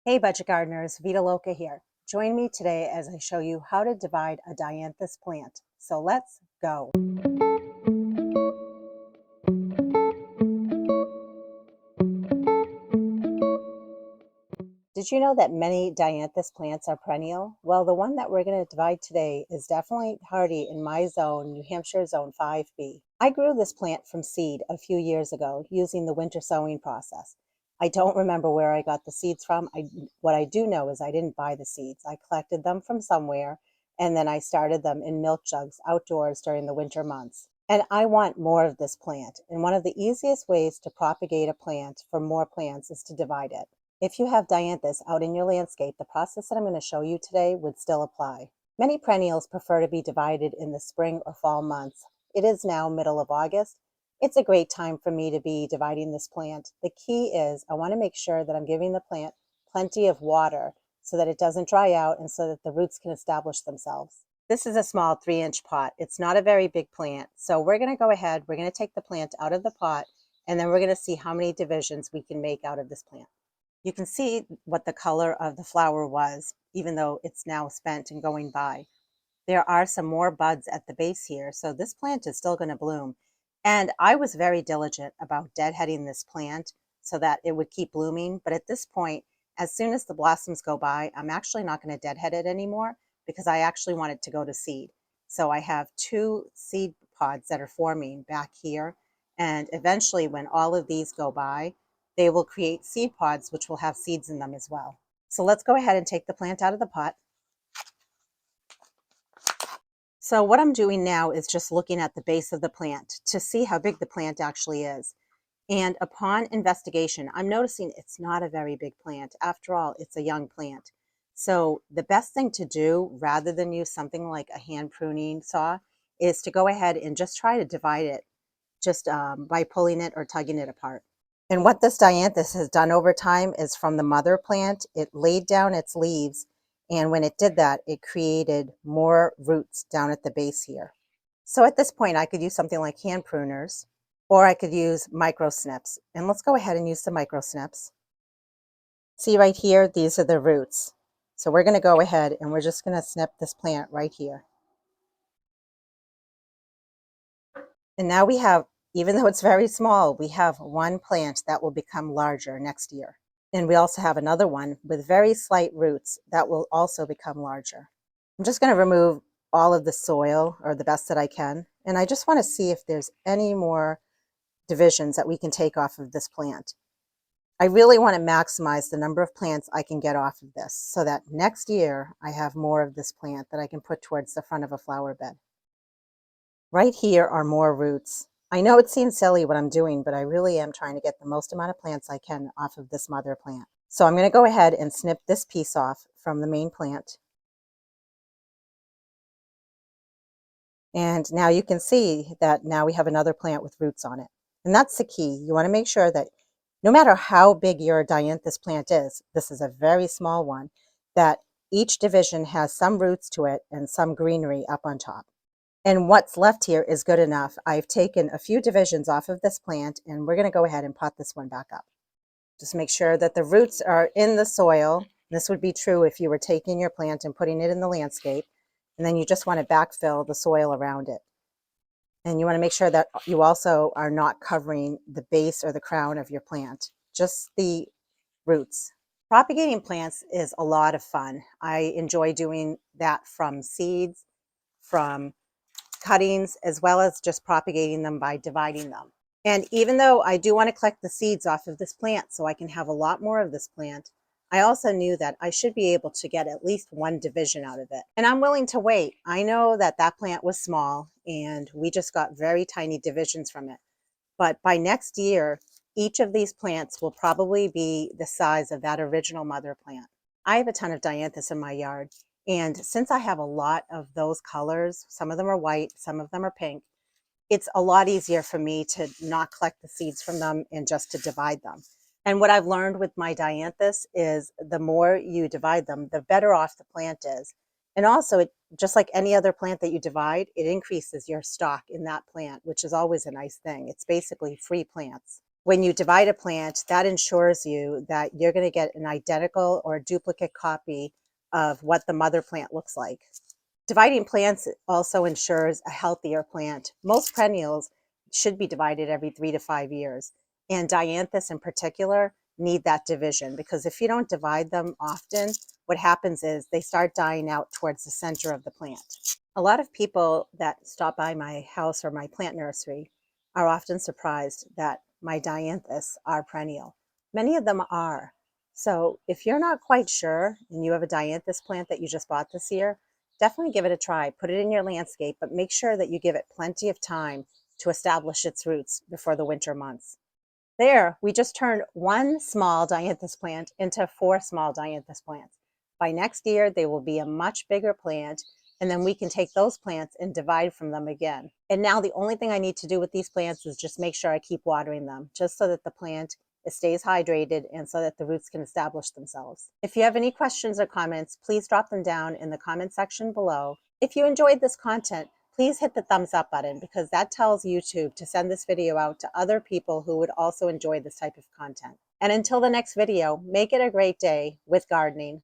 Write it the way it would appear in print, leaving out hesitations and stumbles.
Hey budget gardeners, Vita Loca here. Join me today as I show you how to divide a dianthus plant. So let's go. Did you know that many dianthus plants are perennial? Well, the one that we're going to divide today is definitely hardy in my zone, New Hampshire Zone 5B. I grew this plant from seed a few years ago using the winter sowing process. I don't remember where I got the seeds from. What I do know is I didn't buy the seeds. I collected them from somewhere and then I started them in milk jugs outdoors during the winter months. And I want more of this plant. And one of the easiest ways to propagate a plant for more plants is to divide it. If you have dianthus out in your landscape, the process that I'm going to show you today would still apply. Many perennials prefer to be divided in the spring or fall months. It is now middle of August. It's a great time for me to be dividing this plant. The key is I want to make sure that I'm giving the plant plenty of water so that it doesn't dry out and so that the roots can establish themselves. This is a small 3-inch pot. It's not a very big plant. So we're going to go ahead, we're going to take the plant out of the pot, and then we're going to see how many divisions we can make out of this plant. You can see what the color of the flower was, even though it's now spent and going by. There are some more buds at the base here, so this plant is still going to bloom. And I was very diligent about deadheading this plant so that it would keep blooming. But at this point, as soon as the blossoms go by, I'm actually not going to deadhead it anymore because I actually want it to go to seed. So I have 2 seed pods that are forming back here. And eventually, when all of these go by, they will create seed pods, which will have seeds in them as well. So let's go ahead and take the plant out of the pot. So what I'm doing now is just looking at the base of the plant to see how big the plant actually is. And upon investigation, I'm noticing it's not a very big plant. After all, it's a young plant. So the best thing to do, rather than use something like a hand pruning saw, is to go ahead and just try to divide it just by pulling it or tugging it apart. And what this dianthus has done over time is from the mother plant, it laid down its leaves. And when it did that, it created more roots down at the base here. So at this point, I could use something like hand pruners, or I could use micro snips. And let's go ahead and use the micro snips. See right here, these are the roots. So we're going to go ahead and we're just going to snip this plant right here. And now we have, even though it's very small, we have one plant that will become larger next year. And we also have another one with very slight roots that will also become larger. I'm just going to remove all of the soil, or the best that I can. And I just want to see if there's any more divisions that we can take off of this plant. I really want to maximize the number of plants I can get off of this so that next year I have more of this plant that I can put towards the front of a flower bed. Right here are more roots. I know it seems silly what I'm doing, but I really am trying to get the most amount of plants I can off of this mother plant. So I'm going to go ahead and snip this piece off from the main plant. And now you can see that now we have another plant with roots on it. And that's the key. You want to make sure that no matter how big your dianthus plant is, this is a very small one, that each division has some roots to it and some greenery up on top. And what's left here is good enough. I've taken a few divisions off of this plant, and we're going to go ahead and pot this one back up. Just make sure that the roots are in the soil. This would be true if you were taking your plant and putting it in the landscape, and then you just want to backfill the soil around it. And you want to make sure that you also are not covering the base or the crown of your plant, just the roots. Propagating plants is a lot of fun. I enjoy doing that from seeds, from cuttings, as well as just propagating them by dividing them. And even though I do want to collect the seeds off of this plant so I can have a lot more of this plant, I also knew that I should be able to get at least one division out of it. And I'm willing to wait. I know that that plant was small and we just got very tiny divisions from it. But by next year, each of these plants will probably be the size of that original mother plant. I have a ton of dianthus in my yard. And since I have a lot of those colors, some of them are white, some of them are pink, it's a lot easier for me to not collect the seeds from them and just to divide them. And what I've learned with my dianthus is the more you divide them, the better off the plant is. And also, just like any other plant that you divide, it increases your stock in that plant, which is always a nice thing. It's basically free plants. When you divide a plant, that ensures you that you're going to get an identical or duplicate copy of what the mother plant looks like. Dividing plants also ensures a healthier plant. Most perennials should be divided every 3 to 5 years, and Dianthus in particular need that division, because if you don't divide them often, what happens is they start dying out towards the center of the plant. A lot of people that stop by my house or my plant nursery are often surprised that my Dianthus are perennial. Many of them are. So if you're not quite sure and you have a Dianthus plant that you just bought this year, definitely give it a try. Put it in your landscape, but make sure that you give it plenty of time to establish its roots before the winter months. There, we just turned one small Dianthus plant into 4 small Dianthus plants. By next year, they will be a much bigger plant, and then we can take those plants and divide from them again. And now the only thing I need to do with these plants is just make sure I keep watering them, just so that the plant stays hydrated and so that the roots can establish themselves. If you have any questions or comments, please drop them down in the comment section below. If you enjoyed this content, please hit the thumbs up button, because that tells YouTube to send this video out to other people who would also enjoy this type of content. And until the next video, make it a great day with gardening.